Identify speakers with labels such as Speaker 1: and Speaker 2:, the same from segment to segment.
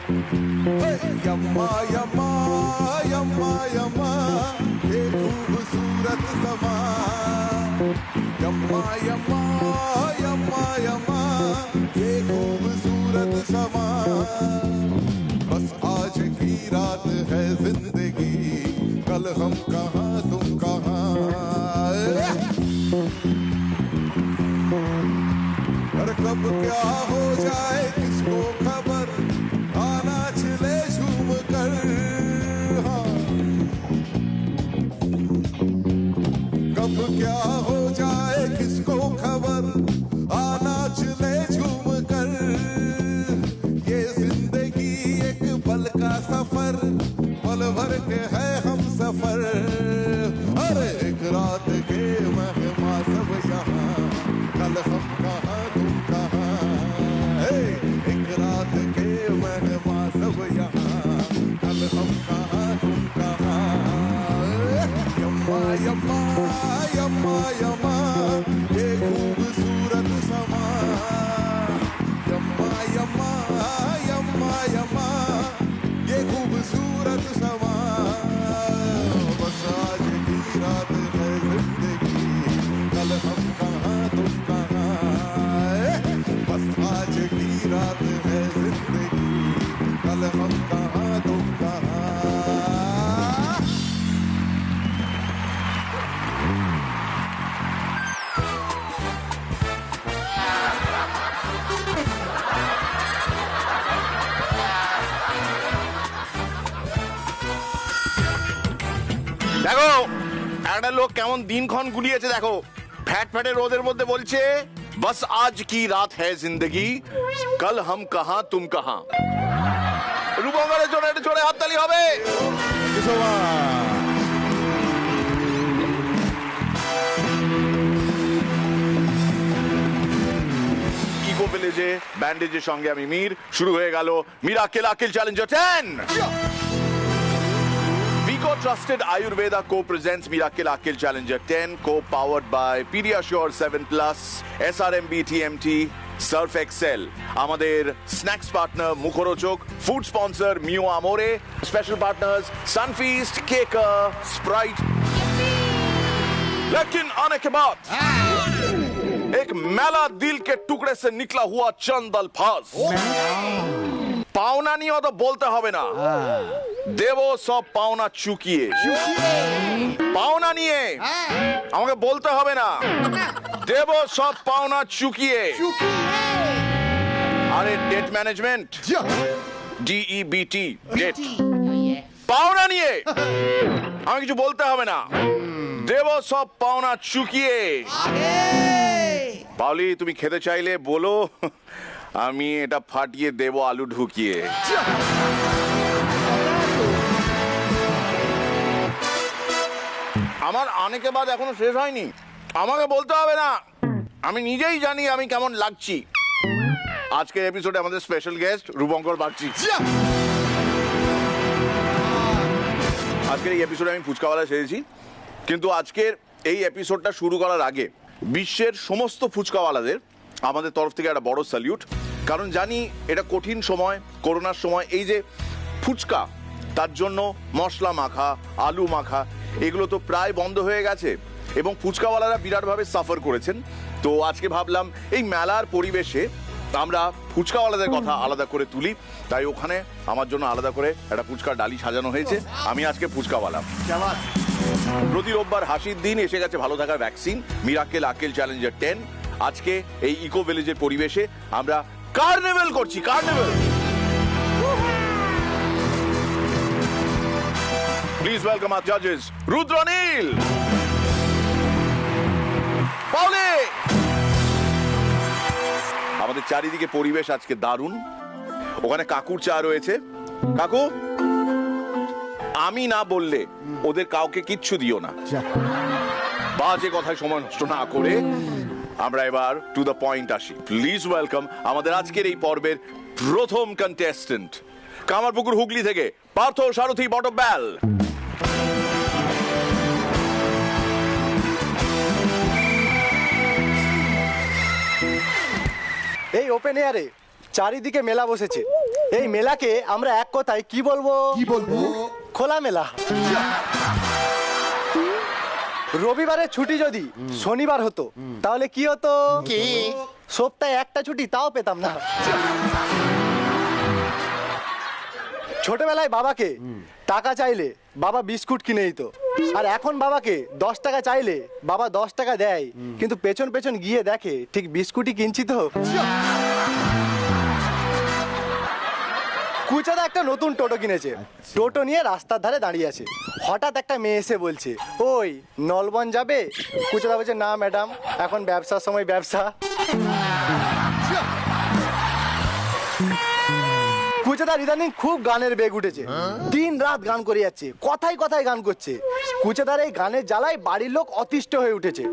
Speaker 1: यम्मा यम्मा यम्मा यम्मा ये खूबसूरत समा यम्मा यम्मा यम्मा यम्मा ये खूबसूरत समा बस आज की रात है जिंदगी कल हम कहाँ तुम कहाँ और कब क्या हो जाए किसको खबर आना चले झूम कर हाँ। कब क्या हो जाए किसको खबर आना चले झूम कर ये जिंदगी एक पल का सफर पल भर के है हम सफर अरे एक रात के मेहमा सब यहाँ कल हम कहाँ तुम कहाँ एक रात के मेहमा सब यहाँ कल हम कहाँ तुम कहाँ यम्मा यम्मा यम्मा यम्मा ये खूबसूरत समा यम्मा यम्मा यम्मा यम्मा ये खूबसूरत समा बस आज की रात है जिंदगी कल हम कहाँ तुम कहाँ बस आज की रात है जिंदगी कल हम कहाँ तुम कहाँ
Speaker 2: দেখো একটা লোক কেমন দিনক্ষণ গুলিয়েছে দেখো ফ্যাট ফ্যাটে রোদের মধ্যে বলছে बस आज की रात है जिंदगी कल हम कहाँ तुम कहाँ রূপঙ্করের জন্য একটু জোরে হাততালি হবে ইকো ভিলেজে ব্যান্ডেজের সঙ্গে আমি মীর শুরু হয়ে গেল Mirakkel Akkel challenger 10 Vico Trusted Ayurveda co-presents Miracle Akil Challenger 10 co-powered by Pediasure 7 Plus, SRMB TMT, Surf Excel. আমাদের স্ন্যাক্স পার্টনার মুখরোচক, ফুড স্পন্সর মিও Amore, special partners Sunfeast, কেকার, Sprite. लेकिन आने के बाद एक मैला दिल के टुकड़े से निकला हुआ चंद अल्फाज পাওনা নিয়ে তো বলতে হবে না দেব সব পাওনা চুকিয়ে পাওনা নিয়ে আমাকে বলতে হবে না দেব সব পাওনা চুকিয়ে আরে ডেট ম্যানেজমেন্ট ডিইবিটি ডেট পাওনা নিয়ে আমি কিছু বলতে হবে না দেব সব পাওনা চুকিয়ে পাওলি তুমি খেতে চাইলে বলো আমি এটা ফাটিয়ে দেব আলু ঢুকিয়ে আমার অনেকে বাদ এখনো শেষ হয়নি আমাকে বলতে হবে না আমি নিজেই জানি আমি কেমন লাগছি আজকের এপিসোডে আমাদের স্পেশাল গেস্ট রূপঙ্কর বাগচি আজকের এই এপিসোডে আমি ফুচকাওয়ালা সেরেছি কিন্তু আজকের এই এপিসোডটা শুরু করার আগে বিশ্বের সমস্ত ফুচকাওয়ালাদের আমাদের তরফ থেকে একটা বড় স্যালিউট কারণ জানি এটা কঠিন সময় করোনার সময় এই যে ফুচকা তার জন্য মশলা মাখা আলু মাখা এগুলো তো প্রায় বন্ধ হয়ে গেছে এবং ফুচকাওয়ালারা বিরাটভাবে সাফার করেছেন তো আজকে ভাবলাম এই মেলার পরিবেশে আমরা ফুচকাওয়ালাদের কথা আলাদা করে তুলি তাই ওখানে আমার জন্য আলাদা করে একটা ফুচকার ডালি সাজানো হয়েছে আমি আজকে ফুচকাওয়ালা প্রতি রোববার হাসির দিন এসে গেছে ভালো থাকার ভ্যাকসিন মিরাকেল আকিল চ্যালেঞ্জার 10 আজকে এই ইকো ভিলেজের পরিবেশে আমরা কার্নিভেল করছি কার্নিভেল প্লিজ ওয়েলকাম আওয়ার জাজেস রুদ্র নীল পাওলি আমাদের চারিদিকে পরিবেশ আজকে দারুণ ওখানে কাকুর চা রয়েছে কাকু আমি না বললে ওদের কাউকে কিচ্ছু দিও না বাজে কথায় সময় নষ্ট না করে আমরা এবার টু দ্য পয়েন্ট আসি প্লিজ ওয়েলকাম আমাদের আজকের এই পর্বের প্রথম কন্টেস্টেন্ট কামারপুকুর হুগলি থেকে পার্থ সারথী বটব্যাল
Speaker 3: এই ওপেন এয়ারে চারিদিকে মেলা বসেছে এই মেলাকে আমরা এক কথায় কি বলবো? খোলা মেলা। রবিবারের ছুটি যদি শনিবার হতো তাহলে কি হতো? কি সপ্তাহে একটা ছুটি তাও পেতাম না। ছোটবেলায় বাবাকে টাকা চাইলে বাবা বিস্কুট কিনে দিত, আর এখন বাবাকে 10 টাকা চাইলে বাবা 10 টাকা দেয়, কিন্তু পেছন পেছন গিয়ে দেখে ঠিক বিস্কুটই কিনছি তো। কুচাদা একটা নতুন টোটো কিনেছে, টোটো নিয়ে রাস্তার ধারে দাঁড়িয়ে আছে। হঠাৎ একটা মেয়ে এসে বলছে, ওই নলবন যাবে? কুচাদা বলছে, না ম্যাডাম, এখন ব্যবসার সময় ব্যবসা। কুচাদার ইদানিং খুব গানের বেগ উঠেছে, দিন রাত গান করে যাচ্ছে, কথায় কথায় গান করছে। কুচাদার এই গানের জ্বালায় বাড়ির লোক অতিষ্ঠ হয়ে উঠেছে।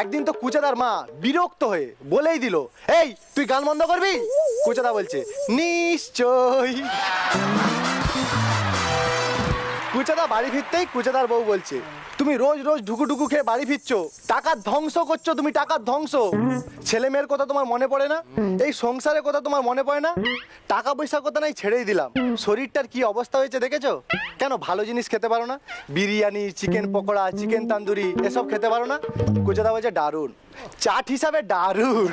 Speaker 3: একদিন তো কুচাদার মা বিরক্ত হয়ে বলেই দিল, এই তুই গান বন্ধ করবি? কুচাদা বলছে, নিশ্চয়। কুচাদা বাড়ি ফিরতেই কুচাদার বউ বলছে, তুমি রোজ রোজ ঢুকু খেয়ে বাড়ি ফিরছো, টাকার ধ্বংস করছো তুমি, টাকার ধ্বংস। ছেলে মেয়ের কথা তোমার মনে পড়ে না? এই সংসারের কথা তোমার মনে পড়ে না? টাকা পয়সার কথা নাই ছেড়েই দিলাম, শরীরটার কি অবস্থা হয়েছে দেখেছো? কেন ভালো জিনিস খেতে পারো না? বিরিয়ানি, চিকেন পকোড়া, চিকেন তান্দুরি এসব খেতে পারো না? কুচাদা বলছে, দারুণ, চাট হিসাবে দারুণ।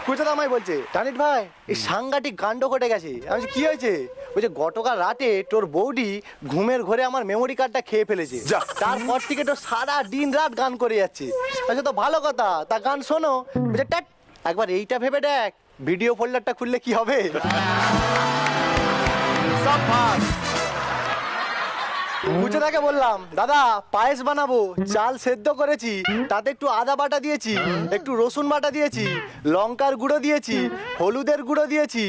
Speaker 3: কুচাদা আমায় বলছে, টানিট ভাই এই সাংঘাতিক কাণ্ড ঘটে গেছে। আমি কি হয়েছে? বলছে, গতকাল রাতে তোর বৌদি ঘুমের ঘরে আমার মেমোরি কার্ডটা খেয়ে ফেলেছে, তারপর থেকে তো সারা দিন রাত গান করে যাচ্ছে। আচ্ছা তো ভালো কথা, তা গান শোনো। বলছে, ট্যাট, একবার এইটা ভেবে দেখ ভিডিও ফোল্ডারটা খুললে কি হবে। কুচাদাকে বললাম, দাদা পায়েস বানাবো, চাল সেদ্ধ করেছি, তাতে একটু আদা বাটা দিয়েছি, একটু রসুন বাটা দিয়েছি, লঙ্কার গুঁড়ো দিয়েছি, হলুদের গুঁড়ো দিয়েছি,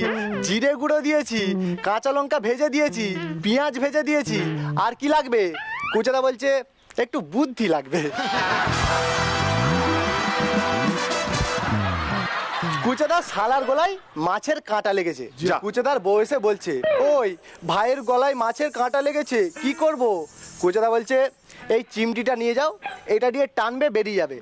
Speaker 3: জিরে গুঁড়ো দিয়েছি, কাঁচা লঙ্কা ভেজে দিয়েছি, পেঁয়াজ ভেজে দিয়েছি, আর কি লাগবে? কুচাদা বলছে, একটু বুদ্ধি লাগবে। কুচাদার শালার গলায় মাছের কাঁটা লেগেছে। কুচাদার বউ এসে বলছে, ওই ভাইয়ের গলায় মাছের কাঁটা লেগেছে, কি করব? কুচাদা বলছে, এই চিমটিটা নিয়ে যাও, এটা দিয়ে টানবে বেরিয়ে যাবে।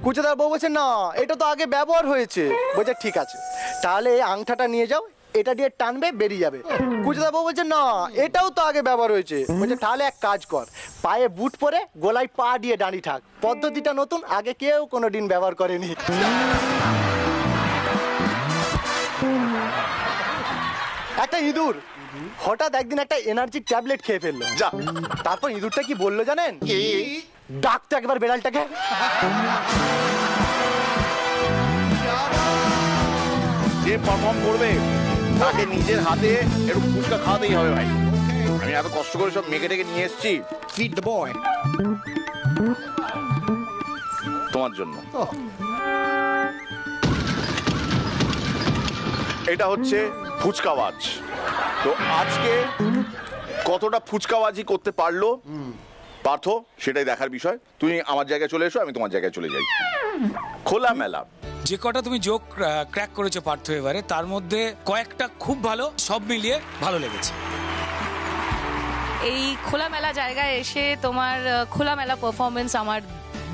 Speaker 3: কুচাদার বউ বলছে, না এটা তো আগে ব্যবহার হয়েছে। বলছে, ঠিক আছে, তাহলে এই আংটাটা নিয়ে যাও, এটা দিয়ে টানবে বেরিয়ে যাবে। কুচাদা বউ বলছে, না এটাও তো আগে ব্যবহার হয়েছে। বলছে, তাহলে এক কাজ কর, পায়ে বুট পরে গলায় পা দিয়ে দাঁড়িয়ে থাক, পদ্ধতিটা নতুন, আগে কেউ কোনোদিন ব্যবহার করেনি। একটা ইঁদুর হঠাৎ একদিন একটা এনার্জি ট্যাবলেট খেয়ে ফেললো। যা, তারপর ইঁদুরটা কি বললো জানেন? ডাকতো একবার বেড়ালটাকে।
Speaker 2: যে পারফর্ম করবে তাকে নিজের হাতে একটু ফুচকা খাওয়াতেই হবে ভাই। আমি এত কষ্ট করে সব মেখে টেকে নিয়ে এসেছি, ফিড দ্য বয়, তোমার জন্য। এটা হচ্ছে ফুচকাওয়াজ। তো আজকে কতটা ফুচকাওয়াজি করতে পারলো পার্থ, সেটাই দেখার বিষয়। তুমি আমার জায়গায় চলে এসো, আমি তোমার জায়গায় চলে যাই। খোলা মেলা।
Speaker 4: যে কটা তুমি জোক ক্র্যাক করেছো পার্থ এবারে, তার মধ্যে কয়েকটা খুব ভালো, সব মিলিয়ে ভালো লেগেছে।
Speaker 5: এই খোলামেলা জায়গায় এসে তোমার খোলামেলা পারফরমেন্স আমার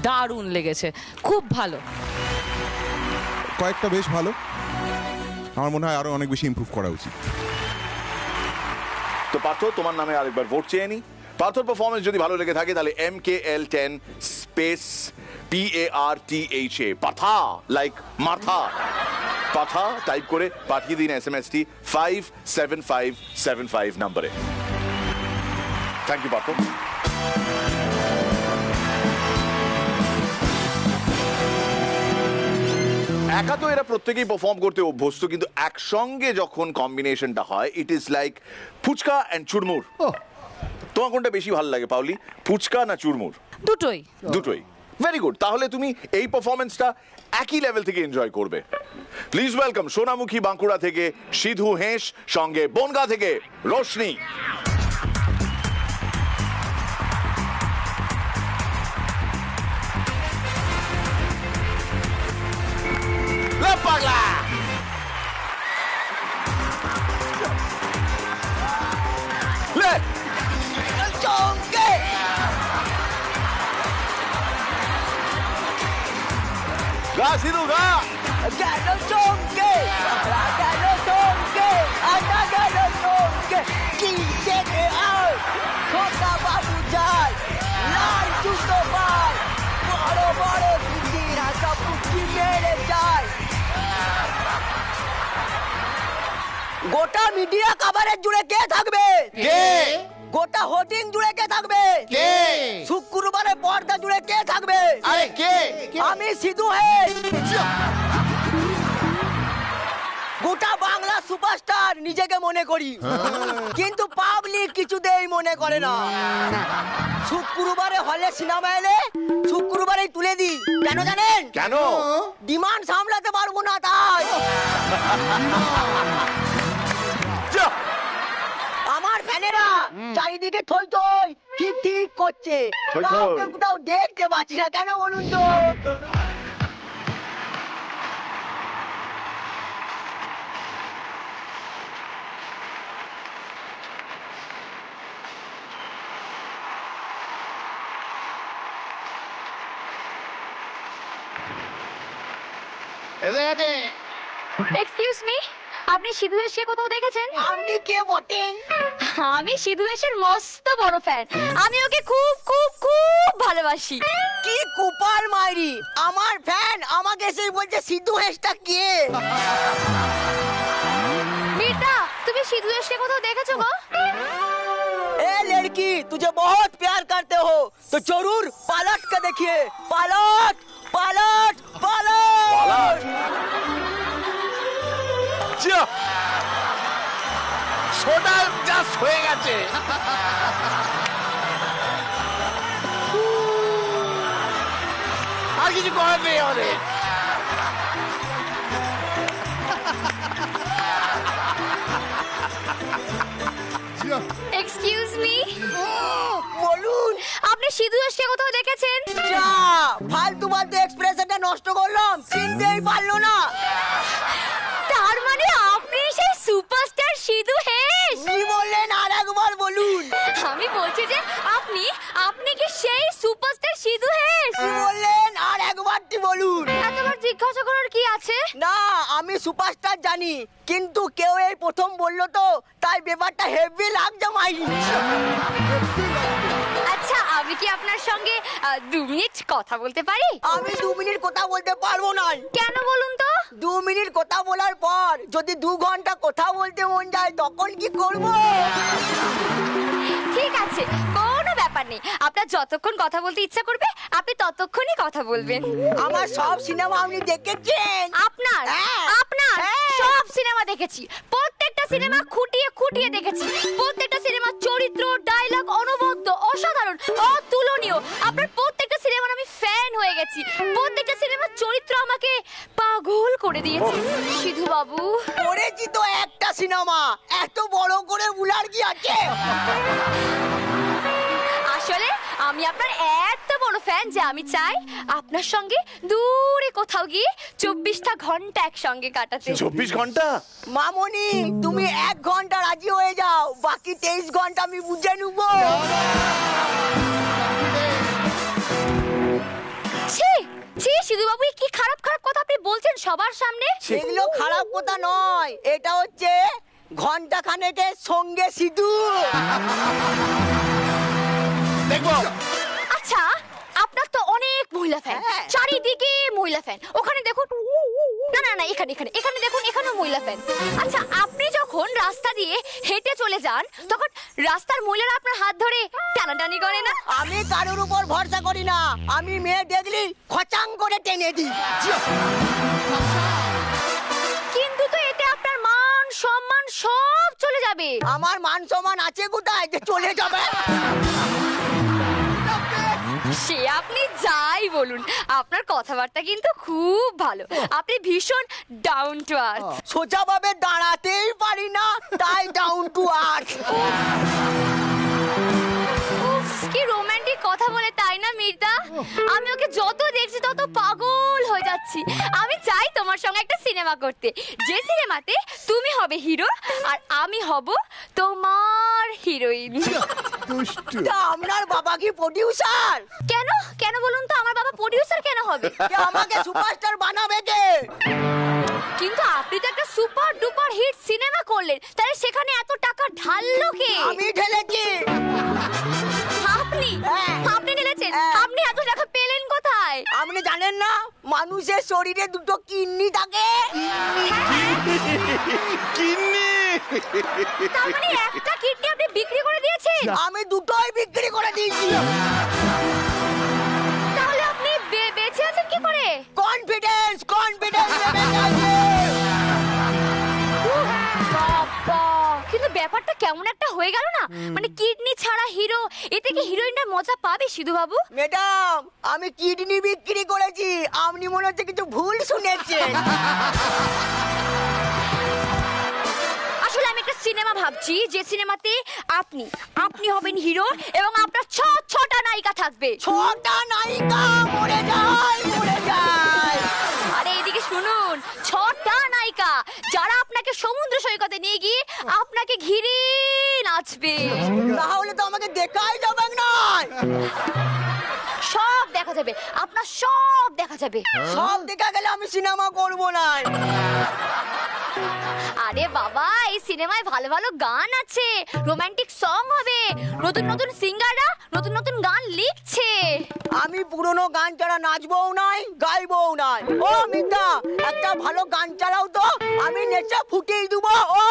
Speaker 5: দারুণ লেগেছে, খুব ভালো।
Speaker 1: কয়েকটা বেশ ভালো, আমার মনে হয় আরো অনেক বেশি ইমপ্রুভ করা উচিত।
Speaker 2: তো পার্থ, তোমার নামে আরেকবার ভোট চেয়ে নি। পার্থর পারফরমেন্স যদি ভালো লেগে থাকে তাহলে MKL10 স্পেস PARTHA পাথা, লাইক মাথা, পাথা টাইপ করে পাঠিয়ে দিন SMS-টি 57575 নম্বরে। Thank you Partha. একা তো এরা প্রত্যেকেই পারফর্ম করতে অভ্যস্ত, কিন্তু একসঙ্গে যখন কম্বিনেশনটা হয়, it is like phuchka and churmur. তোমার কোনটা বেশি ভালো লাগে পাউলি, ফুচকা না চুরমুর?
Speaker 5: দুটোই।
Speaker 2: দুটোই, ভেরি গুড। তাহলে তুমি এই পারফরমেন্সটা একই লেভেল থেকে এনজয় করবে। প্লিজ ওয়েলকাম সোনামুখী বাঁকুড়া থেকে সিধু হেঁস, সঙ্গে বনগা থেকে রোশনি। পাগলা লে সঙ্গে গা সিধু গা।
Speaker 6: গেল চমকে, গেল চমকে, আটা গেল চমকে, কি দেখে আর খোকা বাবু যায়, লাল জুতো পায়, বড় বড় দিদির হাসা পুচকি মেরে যায়। গোটা মিডিয়া কভারেজ জুড়ে কে থাকবে?
Speaker 7: কে?
Speaker 6: গোটা হোর্ডিং জুড়ে কে থাকবে?
Speaker 7: কে?
Speaker 6: শুক্রবারে পর্দা জুড়ে কে থাকবে?
Speaker 7: আরে কে?
Speaker 6: আমি সিধু হে। গোটা বাংলা সুপারস্টার নিজেকে মনে করি, কিন্তু পাবলিক কিছুতেই মনে করে না। শুক্রবারে হলে সিনেমা এলে শুক্রবারেই তুলে দিই, কেন জানেন?
Speaker 2: কেন?
Speaker 6: ডিমান্ড সামলাতে পারবো না তাই।
Speaker 2: যা!
Speaker 6: আমার ফ্যানেরা চারিদিকে থই থই ঠিক ঠিক করছে,
Speaker 2: থই থই।
Speaker 6: কাউকে কোথাও দেখতে পাচ্ছি না, কেন বলুন তো?
Speaker 7: এসে গেছে।
Speaker 8: এক্সকিউজ মি, আপনি সিধু এসে কোথাও দেখেছেন?
Speaker 6: আপনি কে বটেন?
Speaker 8: আমি সিধু এসের মস্ত বড় ফ্যান। আমি ওকে খুব খুব খুব ভালোবাসি।
Speaker 6: কি কুপার মাইরি, আমার ফ্যান আমাকে এসে বলছে সিধু হেসটা কে?
Speaker 8: মিতা, তুমি সিধু এসে কোথাও দেখেছো গো?
Speaker 6: ए लड़की, तुझे बहुत प्यार करते हो तो जरूर पलट के देखिए, पलट पलट पलट।
Speaker 2: যা!
Speaker 7: সোডা জাস্ট হয়ে গেছে। আর কিছু করার নেই আমাদের।
Speaker 8: এক্সকিউজ মি,
Speaker 6: বলুন।
Speaker 8: আপনি সিধু এসে কোথাও দেখেছেন?
Speaker 6: যা ফালতু ফালতু এক্সপ্রেশনটা নষ্ট করলাম, চিনতেই পারলো না।
Speaker 8: তার মানে আপনি সেই সুপারস্টার সিধু হেস?
Speaker 6: কি বললেন আর একবার বলুন।
Speaker 8: আমি বলছি যে আপনি আপনি কি সেই সুপারস্টার সিধু হেস?
Speaker 6: কি বললেন আর একবারটি বলুন।
Speaker 8: এতবার জিজ্ঞাসা করার কি আছে?
Speaker 6: না, আমি সুপারস্টার জানি, কিন্তু কেউ এই প্রথম বললো তো, তাই ব্যাপারটা হেভি লাগছে মাইরি।
Speaker 8: আচ্ছা, আমি কি আপনার সঙ্গে 2 মিনিট কথা বলতে পারি?
Speaker 6: আমি 2 মিনিট কথা বলতে পারবো না।
Speaker 8: কেন বলুন তো?
Speaker 6: 2 মিনিট কথা বলার পর যদি 2 ঘন্টা কথা বলতে মন যায় তখন কি করব?
Speaker 8: ঠিক আছে, কোনো ব্যাপার নেই। আপনার যতক্ষণ কথা বলতে ইচ্ছা করবে আপনি ততক্ষণই কথা বলবেন।
Speaker 6: আমার সব সিনেমা আপনি দেখেছেন?
Speaker 8: আপনার
Speaker 6: হ্যাঁ।
Speaker 8: আপনার
Speaker 6: হ্যাঁ।
Speaker 8: সব সিনেমা দেখেছি, প্রত্যেকটা সিনেমা খুঁটিয়ে খুঁটিয়ে দেখেছি। প্রত্যেকটা সিনেমার চরিত্র, ডায়লগ অনবদ্য, অসাধারণ, অতুলনীয়। আপনার প্রত্যেকটা সিনেমার আমি ফ্যান হয়ে গেছি। প্রত্যেকটা সিনেমার চরিত্র আমাকে পাগল করে দিয়েছে। সিধু বাবু,
Speaker 6: করেছি তো একটা সিনেমা, এত বড় করে বুলার কি আছে?
Speaker 8: আসলে আমি আপনার এত বড় ফ্যান যে আমি চাই আপনার সঙ্গে দূরে কোথাও গিয়ে 24টা ঘন্টা একসঙ্গে কাটাতে।
Speaker 2: 24 ঘন্টা?
Speaker 6: মামনি, তুমি 1 ঘন্টা রাজি হয়ে যাও, বাকি 23 ঘন্টা আমি বুঝে নেব।
Speaker 8: ছি ছি, সিধু বাবু, কি খারাপ খারাপ কথা আপনি বলছেন সবার সামনে।
Speaker 6: এগুলো খারাপ কথা নয়, এটা হচ্ছে ঘন্টা খানেকের সঙ্গে সিধু।
Speaker 7: দেখবো।
Speaker 8: আচ্ছা, আপনার তো অনেক মহিলা ফ্যান,
Speaker 6: হ্যাঁ।
Speaker 8: চারিদিকে মহিলা ফ্যান। ওখানে দেখুন, না না না, এখানে এখানে এখানে দেখুন, এখানেও মহিলা ফ্যান। আচ্ছা, আপনি যখন রাস্তা দিয়ে হেঁটে চলে যান তখন রাস্তার মহিলারা আপনার হাত ধরে টানাটানি করে না?
Speaker 6: আমি কারোর উপর ভরসা করি না, আমি মেয়ে দেখলি খচাং করে টেনে দিই।
Speaker 8: কিন্তু তো এতে আপনার মান সম্মান সব চলে যাবে।
Speaker 6: আমার মান সম্মান আছে কোথায় যে চলে যাবে?
Speaker 8: সে আপনি যাই বলুন, আপনার কথাবার্তা কিন্তু খুব ভালো। আপনি ভীষণ ডাউন টু আর্থ।
Speaker 6: সোজাভাবে দাঁড়াতেই পারি না, তাই ডাউন টু আর্থ।
Speaker 8: উফ, কি রোমান্টিক কথা বলে, তাই না মির্জা? আমি ওকে যত দেখছি তত পাগল হয়ে যাচ্ছি। আমি চাই তোমার সঙ্গে একটা সিনেমা করতে, যে সিনেমাতে তুমি হবে হিরো আর আমি হব তোমার হিরোইন।
Speaker 6: তা আপনার বাবা কি প্রডিউসার?
Speaker 8: কেন কেন বলুন তো, আমার বাবা প্রডিউসার কেন হবে?
Speaker 6: আমাকে সুপারস্টার বানাবে কে?
Speaker 8: করলেন, তাহলে সেখানে এত টাকা ঢাললো কে?
Speaker 6: আমি ঢেলেছি।
Speaker 8: আপনি
Speaker 6: হ্যাঁ।
Speaker 8: আপনি ঢেলেছেন?
Speaker 6: হ্যাঁ।
Speaker 8: আপনি এত টাকা পেলেন কোথায়?
Speaker 6: আপনি জানেন না মানুষের শরীরে দুটো কিডনি থাকে?
Speaker 2: কিন্নি
Speaker 8: তার মানে একটা কিডনি আপনি বিক্রি করে দিয়েছেন?
Speaker 6: আমি দুটোই বিক্রি করে দিয়েছি।
Speaker 8: তাহলে আপনি বেঁচে আছেন কি করে?
Speaker 6: কনফিডেন্স
Speaker 8: বাবা, কিন্তু ব্যাপারটা কেমন একটা হয়ে গেল না? মানে কিডনি ছাড়া হিরো, এতে কি হিরোইনটা মজা পাবে সিধু বাবু?
Speaker 6: ম্যাডাম আমি কিডনি বিক্রি করেছি, আপনি মনে হচ্ছে কিছু ভুল শুনেছেন।
Speaker 8: আসলে আমি একটা সিনেমা ভাবছি, যে সিনেমাতে আপনি হবেন হিরো এবং আপনার ছটা নায়িকা থাকবে।
Speaker 6: ছটা নায়িকা মরে যায়।
Speaker 8: আরে এদিকে শুনুন, ছটা নায়িকা যারা আপনাকে সমুদ্র সৈকতে নিয়ে গিয়ে আপনাকে ঘিরে নাচবে।
Speaker 6: তাহলে তো আমাকে দেখাই যাবে না।
Speaker 8: সব দেখা যাবে, আপনার সব দেখা যাবে।
Speaker 6: সব দেখা গেলে আমি সিনেমা করব না।
Speaker 8: আরে বাবা, এই সিনেমায় ভালো ভালো গান আছে, রোমান্টিক সং হবে, নতুন নতুন সিঙ্গাররা নতুন নতুন গান লিখছে।
Speaker 6: আমি পুরনো গান ছাড়া নাচবও নাই, গাইবও নাই। ও মিতা, একটা ভালো গান চালাও তো, আমি নেচে ফুটিয়ে দেবো। ও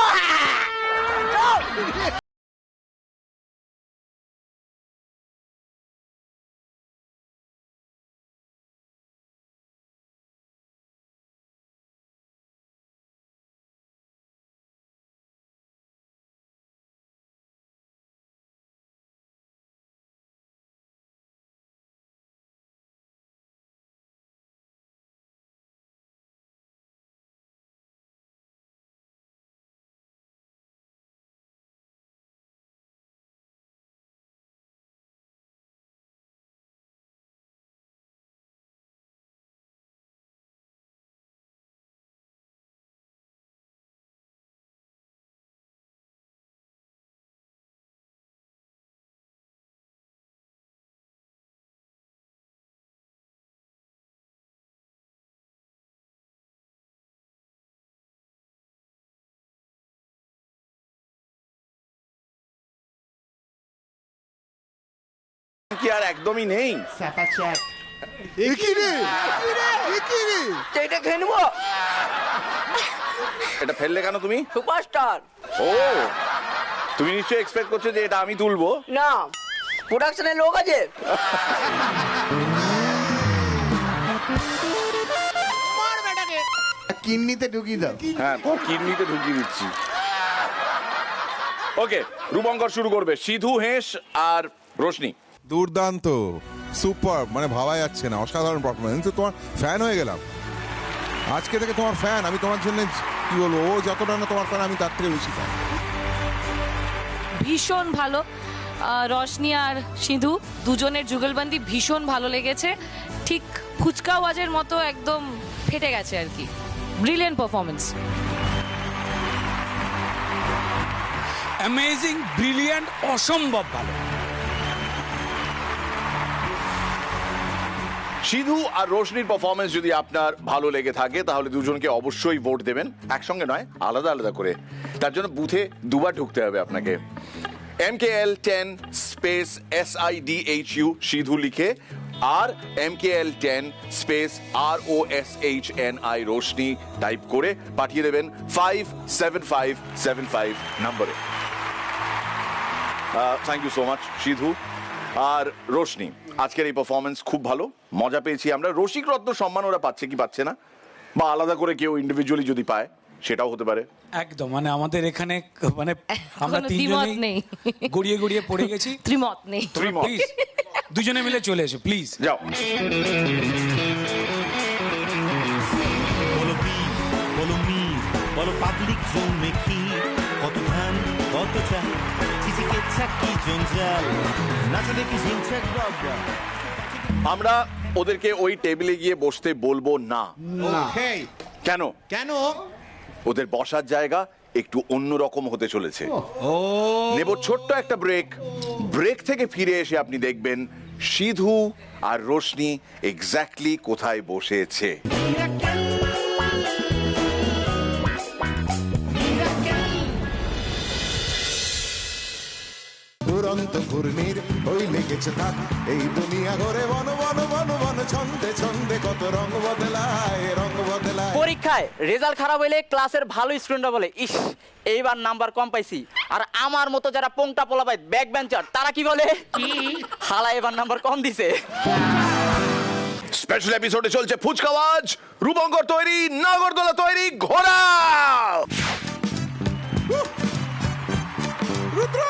Speaker 2: কি আর একদমই নেই।
Speaker 6: এটা খেয়ে নেবো।
Speaker 2: এটা ফেললে কেন তুমি?
Speaker 6: সুপারস্টার।
Speaker 2: ও, তুমি নিশ্চয়ই এক্সপেক্ট করছো যে এটা আমি তুলবো।
Speaker 6: না, প্রোডাকশনের লোক আছে।
Speaker 1: কিডনিতে ঢুকিয়ে দাও।
Speaker 2: হ্যাঁ, তোর কিডনিতে ঢুকিয়ে দিচ্ছি। ওকে, রূপঙ্কর শুরু করবে। সিধু, হেঁস আর রোশনি।
Speaker 9: দুর্দান্ত, সুপার, মানে ভাবা যাচ্ছে না, অসাধারণ পারফরমেন্স। তোমার ফ্যান হয়ে গেলাম আজকে থেকে, তোমার ফ্যান আমি। তোমার জন্য কি বলবো, ও যতটা না তোমার ফ্যান, আমি তার থেকে বেশি ফ্যান।
Speaker 5: ভীষণ ভালো। রশনি আর সিধু দুজনের যুগলবন্দি ভীষণ ভালো লেগেছে। ঠিক ফুচকা ওয়াজের মতো একদম ফেটে গেছে আর কি। Brilliant performance.
Speaker 4: অ্যামেজিং, ব্রিলিয়েন্ট, অসম্ভব ভালো।
Speaker 2: সিধু আর রোশনির পারফরমেন্স যদি আপনার ভালো লেগে থাকে তাহলে দুজনকে অবশ্যই ভোট দেবেন, একসঙ্গে নয়, আলাদা আলাদা করে। তার জন্য বুথে দুবার ঢুকতে হবে আপনাকে। MKL 10 স্পেস SIDHU সিধু লিখে আর MKL 10 space ROSHNI Roshni type করে পাঠিয়ে দেবেন 57575 নম্বরে। Thank you so much Sidhu আর রোশনি। আজকের এই পারফরমেন্স খুব ভালো, মজা পেয়েছি আমরা। রসিক রত্ন সম্মান ওরা পাচ্ছে কি পাচ্ছে না, বা আলাদা করে কেউ ইন্ডিভিজুয়ালি যদি পায় সেটাও হতে পারে।
Speaker 4: একদম, মানে আমাদের এখানে মানে আমরা
Speaker 5: কোনো দ্বিমত
Speaker 4: তিনজনেই
Speaker 5: নেই।
Speaker 4: গড়িয়ে গড়িয়ে পড়ে গেছি।
Speaker 5: ত্রিমত নেই।
Speaker 2: ত্রিমত।
Speaker 4: প্লিজ দুজনে মিলে চলে এসো প্লিজ।
Speaker 2: যাও।
Speaker 10: বলো বীর, বলো মীর, বলো পাবলিক জমে কি, কত ধান কত চাল, চিচিকে কি জঞ্জাল, নাচে দেখি ঝিংচাক বাবা।
Speaker 2: আমরা ওদেরকে ওই টেবিলে গিয়ে বসতে বলবো না। কেন?
Speaker 1: কেন?
Speaker 2: ওদের বসার জায়গা একটু অন্যরকম হতে চলেছে। নেব ছোট্ট একটা ব্রেক। ব্রেক থেকে ফিরে এসে আপনি দেখবেন সিধু আর রোশনি এক্স্যাক্টলি কোথায় বসেছে।
Speaker 1: ঘূর্ণির ওই লেগেছে থাক এই দুনিয়া ঘরে বন বন বন বন ছন্দে ছন্দে কত রং বদলায় রং বদলায়।
Speaker 6: পরীক্ষায় রেজাল্ট খারাপ হইলে ক্লাসের ভালো স্টুডেন্টরা বলে ইস এইবার নাম্বার কম পাইছি, আর আমার মতো যারা পোংটা পোলা পায় ব্যাক বেঞ্চার তারা কি বলে হালা এবার নাম্বার কম দিছে।
Speaker 2: স্পেশাল এপিসোডে চলছে ফুচকাওয়াজ, রূপঙ্কর তৈরি, নাগরদোলা তৈরি, ঘোড়া
Speaker 1: রুদ্র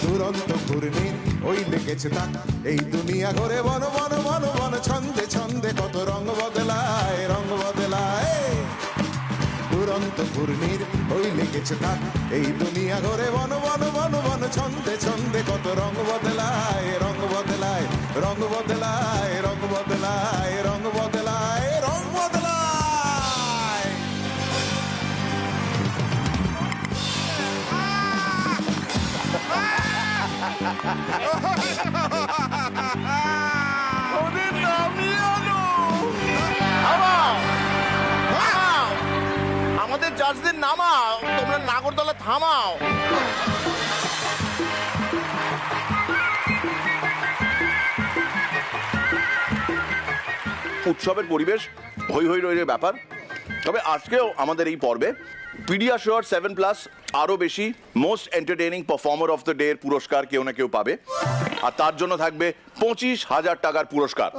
Speaker 1: দুরন্ত ঘূর্ণির ওই লেগেছে তাক এই দুনিয়া ঘরে বন বন বন বন ছন্দে ছন্দে কত রং বদলায় রং বদলায়। দুরন্ত ঘূর্ণির ওই লেগেছে তাক এই দুনিয়া ঘরে বন বন বন বন ছন্দে ছন্দে কত রং বদলায় রং বদলায় রং বদলায় রং বদলায় রং বদলায় রং বদলায়।
Speaker 7: আমাদের জাজদের নামাও, তোমরা নাগরদোলা থামাও।
Speaker 2: উৎসবের পরিবেশ, হই হই রই ব্যাপার। তবে আজকেও আমাদের এই পর্বে পিডিয়াশিওর 7+ আরো বেশি most entertaining performer of the day এর পুরস্কার কেউ না কেউ পাবে, আর তার জন্য থাকবে 25,000 টাকার পুরস্কার।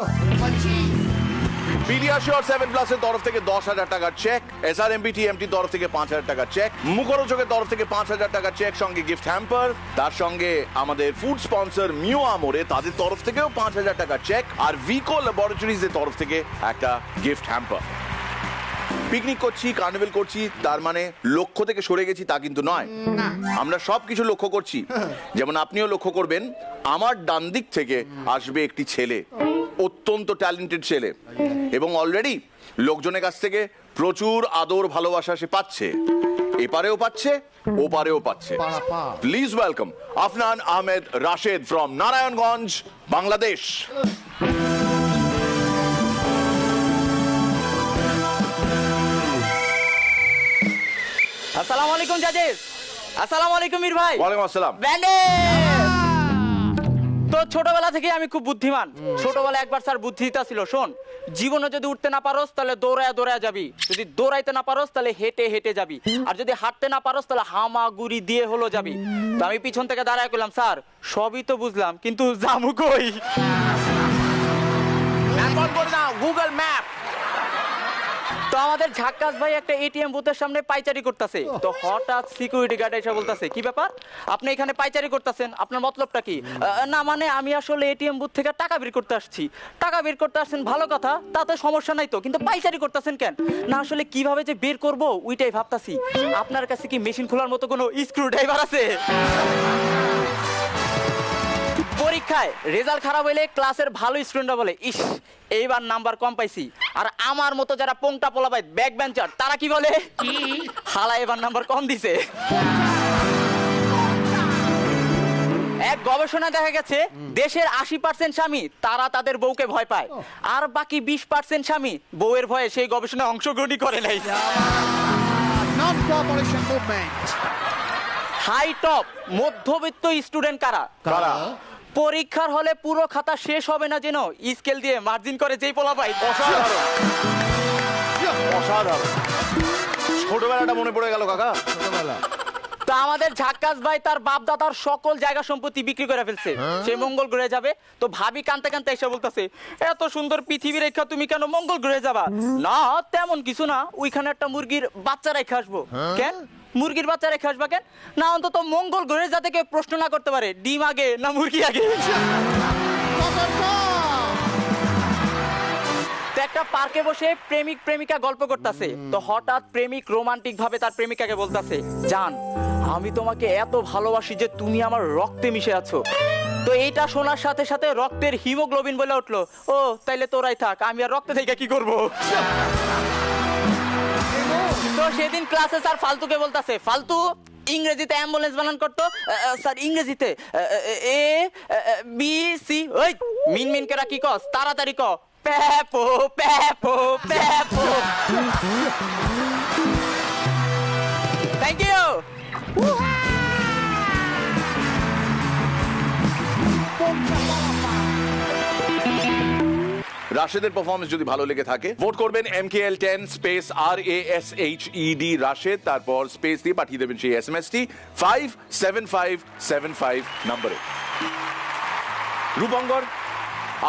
Speaker 2: পিডিয়াশিওর 7+ এর তরফ থেকে 10,000 টাকার চেক, SRMB TMT তরফ থেকে 5,000 টাকার চেক, মুখরোচকের তরফ থেকে 5,000 টাকার চেক, সঙ্গে গিফট হ্যাম্পার, তার সঙ্গে আমাদের ফুড স্পন্সর মিও আমোরে তাদের তরফ থেকেও 5,000 টাকার চেক, আর ভিকো ল্যাবরেটরিজ এর তরফ থেকে একটা গিফট হ্যাম্পার। পিকনিক করছি, কার্নিভেল করছি, তার মানে লক্ষ্য থেকে সরে গেছি তা কিন্তু নয়। আমরা সবকিছু লক্ষ্য করছি, যেমন আপনিও লক্ষ্য করবেন আমার ডান দিক থেকে আসবে একটি ছেলে, অত্যন্ত ট্যালেন্টেড ছেলে, এবং অলরেডি লোকজনের কাছ থেকে প্রচুর আদর ভালোবাসা সে পাচ্ছে, এপারেও পাচ্ছে ওপারেও পাচ্ছে। Please welcome Afnan Ahmed Rashed from Narayanganj, Bangladesh.
Speaker 6: আসসালামু আলাইকুম জাজেস। আসসালামু আলাইকুম মীর ভাই।
Speaker 2: ওয়ালাইকুম আসসালাম।
Speaker 6: তো ছোটবেলা থেকে আমি খুব বুদ্ধিমান। ছোটবেলা একবার স্যার বুদ্ধি দিতা ছিল, শোন জীবনে যদি উঠতে না পারোস তাহলে দৌড়ায় দৌড়ায় যাবি, যদি দৌড়াইতে না পারোস তাহলে হেঁটে হেঁটে যাবি, আর যদি হাঁটতে না পারোস তাহলে হামাগুড়ি দিয়ে হলো যাবি। তো আমি পিছন থেকে দাঁড়ায় করলাম, স্যার সবই তো বুঝলাম কিন্তু যামু কই?
Speaker 7: Google map.
Speaker 6: তো আমাদের ঝাক্কাস ভাই একটা এটিএম বুথের সামনে পাইচারি করতেছে, তো হঠাৎ সিকিউরিটি গার্ড এসে বলতেছে, কি ব্যাপার আপনি এখানে পাইচারি করতেছেন, আপনার মতলবটা কি? না মানে আমি আসলে এটিএম বুথ থেকে টাকা বের করতে আসছি। টাকা বের করতে আসছেন ভালো কথা, তাতে সমস্যা নাই তো, কিন্তু পাইচারি করতেছেন কেন? না আসলে কিভাবে যে বের করব ওইটাই ভাবতাছি। আপনার কাছে কি মেশিন খোলার মতো কোনো স্ক্রু ড্রাইভার আছে? পরীক্ষায় রেজাল্ট খারাপ হইলে ক্লাসের ভালো স্টুডেন্টরা বলে ইস এইবার নাম্বার কম পাইছি, আর আমার মতো যারা পোংটা পোলা পায় ব্যাক বেঞ্চার তারা কি বলে হালা এবার নাম্বার কম দিছে। এক গবেষণা দেখা গেছে দেশের 80% স্বামী তারা তাদের বউকে ভয় পায়, আর বাকি 20% স্বামী বউয়ের ভয়ে সেই গবেষণায় অংশগ্রহণই করে নাই। হাই টপ মধ্যবিত্ত স্টুডেন্ট কারা? পরীক্ষার হলে পুরো খাতা শেষ হবে না যেন স্কেল দিয়ে মার্জিন করে যেই পোলা পাই।
Speaker 2: অসাধারণ অসাধারণ, ছোটবেলাটা মনে পড়ে গেল কাকা।
Speaker 6: তা আমাদের ঝাক্কাস ভাই তার বাপ দাদার সকল জায়গা সম্পত্তি বিক্রি করে ফেলছে, সে মঙ্গল গ্রহে যাবে। তো ভাবি কানতে কানতে এসে বলতেছে, এত সুন্দর পৃথিবী রেখা তুমি কেন মঙ্গল গ্রহে যাবা? না তেমন কিছু না, ওইখানে একটা মুরগির বাচ্চা রেখে আসবো। কেন মুরগির বাচ্চা রেখে আসবা কেন? না অন্তত মঙ্গল গ্রহে যাতে কেউ প্রশ্ন না করতে পারে ডিম আগে না মুরগি আগে। একটা পার্কে বসে প্রেমিক প্রেমিকা গল্প করতেছে, তো হঠাৎ প্রেমিক রোমান্টিক ভাবে তার প্রেমিকাকে বলতেছে, জান আমি তোমাকে এত ভালোবাসি যে তুমি আমার রক্তে মিশে আছো। তো এইটা শোনার সাথে সাথে রক্তের হিমোগ্লোবিন বলে উঠলো, ও তাইলে তোরাই থাক, আমি আর রক্তে থেকে কি করবো? তো সেদিন ক্লাসে স্যার ফালতুকে বলতেছে, ফালতু ইংরেজিতে অ্যাম্বুলেন্স বানান করতো। স্যার ইংরেজিতে এ বি সি। ওই মিন মিন কেরা কি কস, তাড়াতাড়ি ক। প্যাপো প্যাপো প্যাপো। Thank you.
Speaker 2: রাশেদের পারফরমেন্স যদি ভালো লেগে থাকে ভোট করবেন MKL10 স্পেস RASHED রাশেদ, তারপর স্পেস দিয়ে পাঠিয়ে দেবেন সেই SMS-টি 57575 নম্বরে। রূপঙ্কর,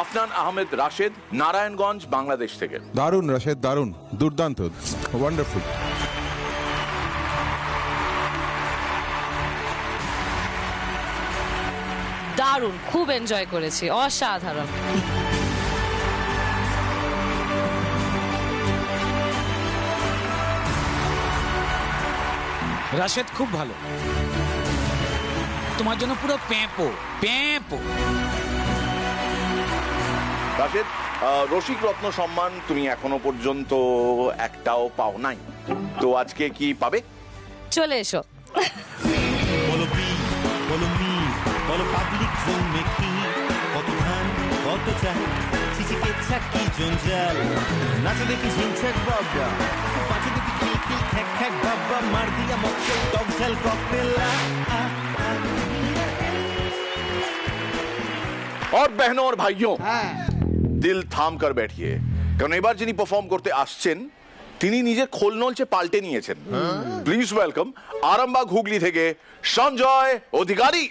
Speaker 2: আফনান আহমেদ রাশেদ, নারায়ণগঞ্জ, বাংলাদেশ থেকে।
Speaker 9: দারুণ রাশেদ, দারুণ, দুর্দান্ত, ওয়ান্ডারফুল।
Speaker 5: দারুণ, খুব এনজয় করেছি, অসাধারণ।
Speaker 4: রাশেদ খুব ভালো, তোমার জন্য পুরো পেঁপো পেঁপো।
Speaker 2: রাশেদ, রসিক রত্ন সম্মান তুমি এখনো পর্যন্ত একটাও পাও নাই, তো আজকে কি পাবে?
Speaker 5: চলে এসো।
Speaker 10: বলো বি, বলো মি, বলো পাবলিক জোন মেকি, কত ধান কত চাল, চিচিকে চাকি জঞ্জাল, নাচো দেখি ঝিনছাক বাবা, পাঁচো দেখি কিল কিল খ্যাক খ্যাক বাবা, মার দিয়া মক্কেল টক ঝাল ককটেল।
Speaker 2: और बहनों और भाइयों, দিল থাম কর बैठिए, কারণ এবার যিনি পারফর্ম করতে আসছেন তিনি নিজের খোলনলচে পাল্টে নিয়েছেন। প্লিজ ওয়েলকাম আরামবাগ হুগলি থেকে সঞ্জয় অধিকারী।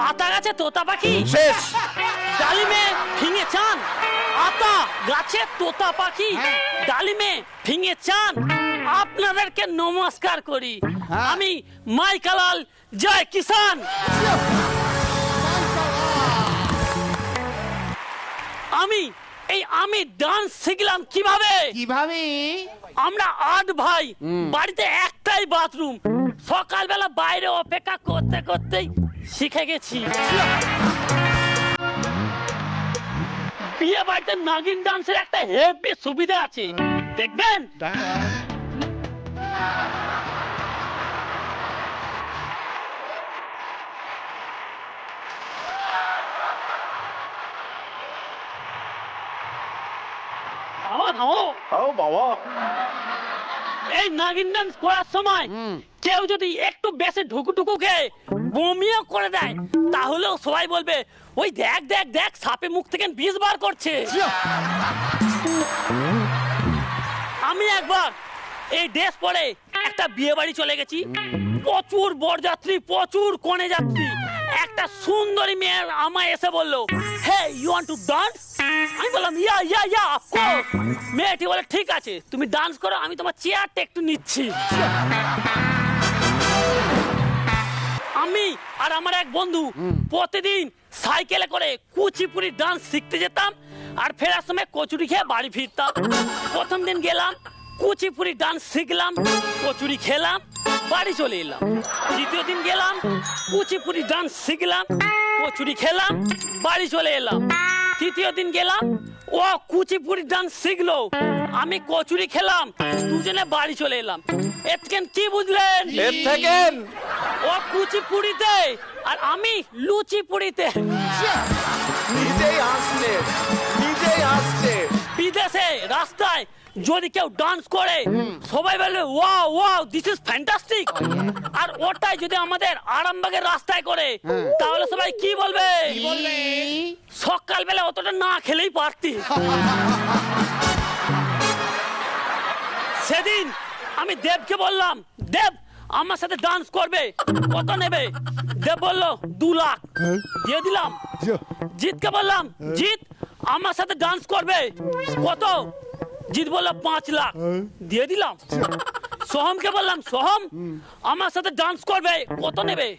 Speaker 11: আতা গাছে তোতা পাখি
Speaker 2: শেষ।
Speaker 11: ডালিমে ফিঙে চান, আতা গাছে তোতা পাখি ডালিমে ফিঙে চান। আপনাদেরকে নমস্কার করি, আমি মাইকালাল জয় কিষান। আমি ডান্স শিখলাম কিভাবে? আমরা 8 ভাই, বাড়িতে একটাই বাথরুম, সকালবেলা বাইরে অপেক্ষা করতে করতেই শিখে গেছি। বিয়ে বাড়িতে নাগিন ডান্সের একটা হেভি সুবিধা আছে, দেখবেন? এই নাগিন ডান্স করার সময় কেউ যদি একটু বেশি ঢুকুটুকু খেয়ে বমিও করে দেয়, তাহলেও সবাই বলবে ওই দেখ দেখ দেখ সাপে মুখ থেকে বিষ বার করছে। আমি একবার এই ড্রেস পরে একটা বিয়ে বাড়ি চলে গেছি, প্রচুর বরযাত্রী, প্রচুর কনে যাত্রী। একটা সুন্দরী মেয়ে আমায় এসে বললো, hey you want to dance? আমি বললাম ইয়া ইয়া ইয়া অফকোর্স। মেয়েটি বলে ঠিক আছে তুমি ডান্স করো, আমি তোমার চেয়ারটা একটু নিচ্ছি। আমি আর আমার এক বন্ধু প্রতিদিন সাইকেলে করে কুচিপুরি ডান্স শিখতে যেতাম, আর ফেরার সময় কচুরি খেয়ে বাড়ি ফিরতাম। প্রথম দিন গেলাম, কুচিপুরি ডান্স শিখলাম, কচুরি খেলাম, বাড়ি চলে এলাম। দ্বিতীয় দিন গেলাম, কুচিপুরি ডান্স শিখলাম, কচুরি খেলাম, বাড়ি চলে এলাম। তৃতীয় দিন গেলাম, ও কুচিপুরি ডান্স শিখলো, আমি কচুরি খেলাম, দুজনে বাড়ি চলে এলাম। এর থেকে কি বুঝলেন? ও কুচিপুরিতে আর আমি লুচিপুরিতে।
Speaker 2: নিজেই হাসছে, নিজেই হাসছে।
Speaker 11: বিদেশে রাস্তায় যদি কেউ ডান্স করে সবাই বলবে wow wow this is fantastic, আর ওটাই যদি আমাদের আরামবাগের রাস্তায় করে তাহলে সবাই কি বলবে? সকালবেলা অতটা না খেলেই পারতি। সেদিন আমি দেবকে বললাম, দেব আমার সাথে ডান্স করবে, কত নেবে? দেব বললো 2 লাখ, দিয়ে দিলাম। জিতকে বললাম, জিত আমার সাথে ডান্স করবে, কত? জিত বললো 5 লাখ, দিয়ে দিলাম। সোহমকে বললাম, সোহম আমার সাথে ডান্স করবে, কত নেবে?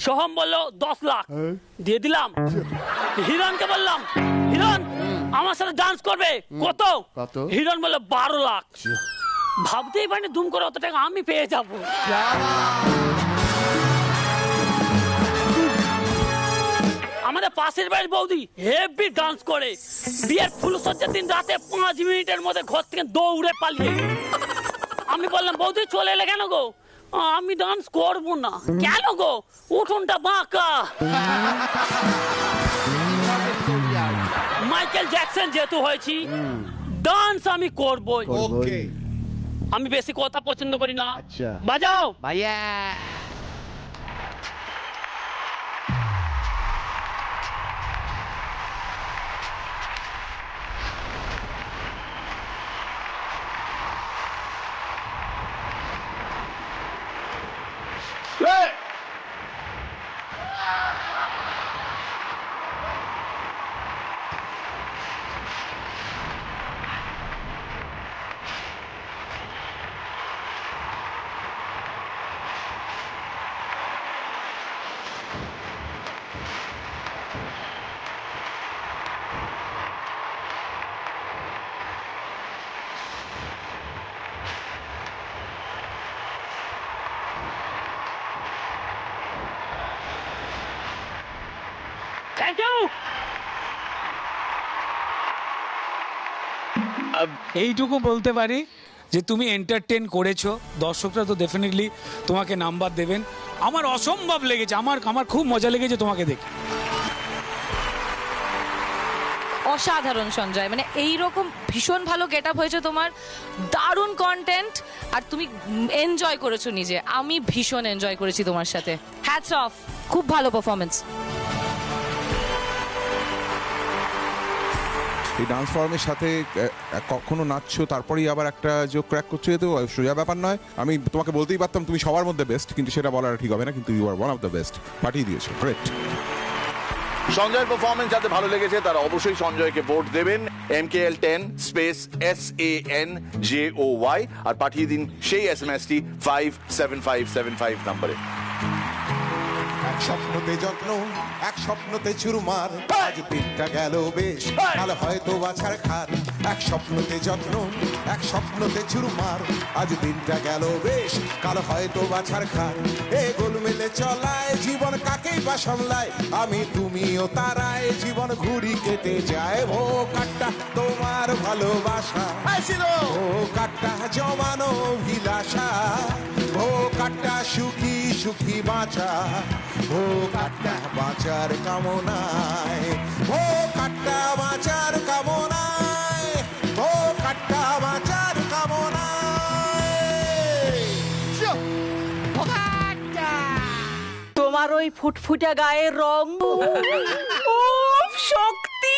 Speaker 11: সোহম বললো 10 লাখ, দিয়ে দিলাম। হিরণকে বললাম, হিরণ আমার সাথে ডান্স করবে, কত? হিরণ বললো 12 লাখ। ভাবতেই পারিনি দুম করে অত টাকা আমি পেয়ে যাব। আমাদের পাশের বাড়ির বৌদি হেভি ডান্স করে, বিয়ের ফুলসজ্জার দিন রাতে 5 মিনিটের মধ্যে ঘর থেকে দৌড়ে পালিয়ে। আমি বললাম বৌদি চলে এলে কেন গো? আমি ডান্স করবো না। কেন গো? উঠোনটা বাঁকা। মাইকেল জ্যাকসন যেহেতু হয়েছি, ডান্স আমি করবই। আমি বেশি কথা পছন্দ করি না। বাজাও
Speaker 12: ভাইয়া।
Speaker 11: Thank you.
Speaker 4: এইটুকু বলতে পারি যে তুমি এন্টারটেন করেছো, দর্শকরা তো ডেফিনেটলি তোমাকে নাম্বার দেবেন। আমার অসম্ভব লেগেছে, আমার খুব মজা লেগেছে তোমাকে দেখে।
Speaker 5: অসাধারণ সঞ্জয়, মানে এইরকম ভীষণ ভালো গেট আপ হয়েছে তোমার, দারুণ কন্টেন্ট, আর তুমি এনজয় করেছো নিজে। আমি ভীষণ এনজয় করেছি তোমার সাথে। হ্যাটস অফ, খুব ভালো পারফরমেন্স।
Speaker 9: এই ডান্স ফর্মের সাথে কখনো নাচছো তারপরেই আবার একটা যে ক্র্যাক করছো, এ তো সোজা ব্যাপার নয়। আমি তোমাকে বলতেই পারতাম তুমি সবার মধ্যে বেস্ট, কিন্তু সেটা বলাটা ঠিক হবে না। কিন্তু you are one of the best, পাঠিয়ে দিয়েছো, গ্রেট।
Speaker 2: সঞ্জয়ের পারফরমেন্স যাতে ভালো লেগেছে তারা অবশ্যই সঞ্জয়কে ভোট দেবেন MKL10 স্পেস SANJOY আর পাঠিয়ে দিন সেই SMS-টি 57575 নম্বরে।
Speaker 1: এক স্বপ্নতে যত্ন, এক স্বপ্নতে চুরমার, আজ দিনটা গেল বেশ, কাল হয়তো বাছার খার। এক স্বপ্নতে যত্ন, এক স্বপ্নতে চুরমার, আজ দিনটা গেল বেশ, কাল হয়তো বাছার খার। এ গোলমেলে চলায় জীবন কাকেই বা সামলায়, আমি তুমিও তারায় জীবন ঘুরি কেটে যায়। ও কাটটা তোমার ভালোবাসা, ও কাটটা জমানো অভিলাষা, ও কাটটা সুখী সুখী বাঁচা, ও কাটটা বাঁচার কামনায়, ও কাটটা বাঁচার কামনায়, ও কাটটা বাঁচার কামনায়।
Speaker 6: তোমার ওই ফুটফুটে গায়ের রং,
Speaker 13: শক্তি,